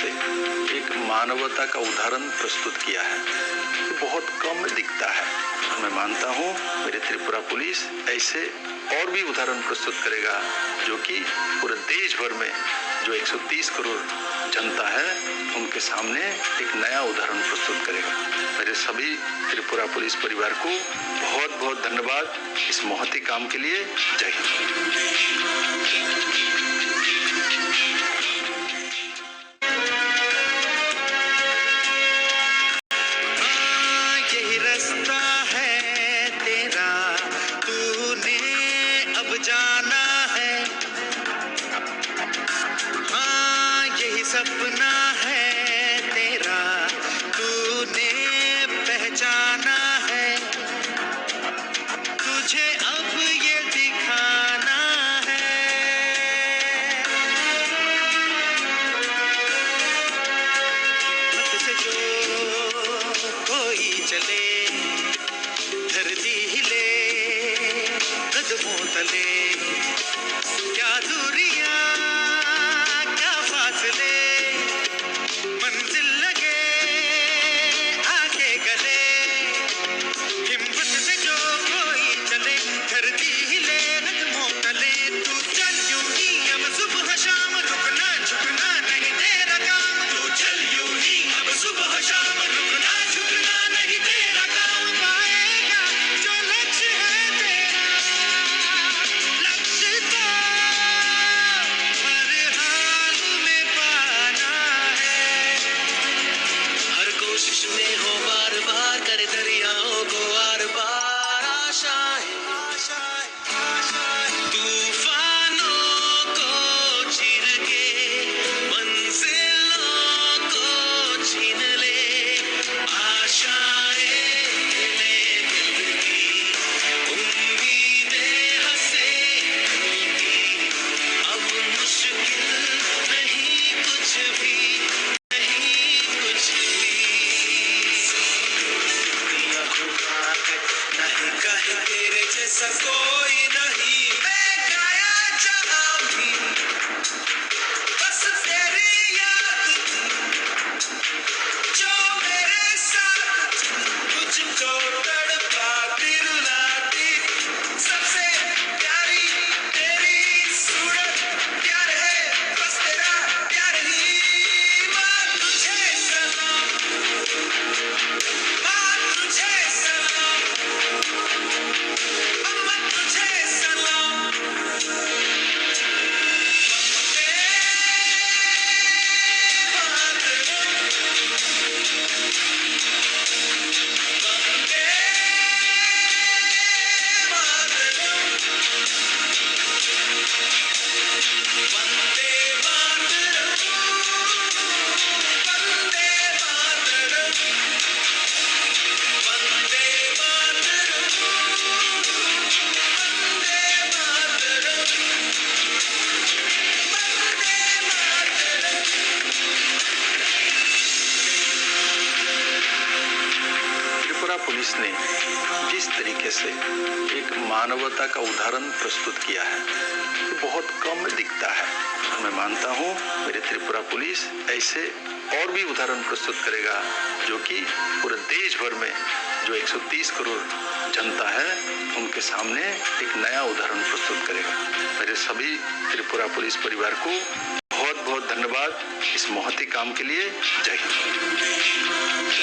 से एक मानवता का उदाहरण प्रस्तुत किया है, ये बहुत कम दिखता है। मैं मानता हूँ मेरे त्रिपुरा पुलिस ऐसे और भी उदाहरण प्रस्तुत करेगा, जो कि पूरे देश भर में जो 130 करोड़ जनता है उनके सामने एक नया उदाहरण प्रस्तुत करेगा। मेरे सभी त्रिपुरा पुलिस परिवार को बहुत बहुत धन्यवाद इस महती काम के लिए। जय हिंद। यही रास्ता है तेरा, तूने अब जाना है। हाँ यही सपना है तेरा, तूने पहचाना है। तुझे अब ये दिखाना है। हिम्मत से जो कोई चले, धरती हिले कदमों तले। क्या दूरियां क्या फासले, मंजिल लगे आगे गले। हिम्मत से जो कोई चले, धरती हिले कदमों तले। तू चल यूं ही अब सुबह शाम, रुकना झुकना नहीं तेरा काम। तू चल यूं ही अब सुबह शाम, रुकना झुकना नहीं तेरा काम। पाएगा जो लक्ष्य है तेरा, लक्ष्य तो हर हाल में पाना है। हर कोशिश में हो बार बार, करे दरियाओं को आर पार। आशाएं तूफानों को चीर के, मंजिलों को छीन ले। आशाएं ले दिल की, उम्मीदें हंसे दिल की। अब मुश्किल नहीं कुछ भी, नहीं कुछ भी। दुनिया खुदा है, नहीं कहे तेरे जैसा कोई नहीं। मैं गाया जहाँ भी बस तेरी याद थी, जो मेरे साथ मुझको तड़पा दिल लाती। सबसे प्यारी तेरी सूरत, प्यार है बस तेरा प्यार ही। माँ तुझे सलाम, माँ तुझे सलाम, अम्मा तुझे सलाम। वंदे मातरम, वंदे मातरम, वंदे मातरम, वंदे मातरम, त्रिपुरा पुलिस ने जिस तरीके से एक मानवता का उदाहरण प्रस्तुत किया है, ये बहुत कम दिखता है। मैं मानता हूँ मेरे त्रिपुरा पुलिस ऐसे और भी उदाहरण प्रस्तुत करेगा, जो कि पूरे देश भर में जो 130 करोड़ जनता है उनके सामने एक नया उदाहरण प्रस्तुत करेगा। मेरे सभी त्रिपुरा पुलिस परिवार को बहुत बहुत धन्यवाद इस महती काम के लिए। जय हिंद।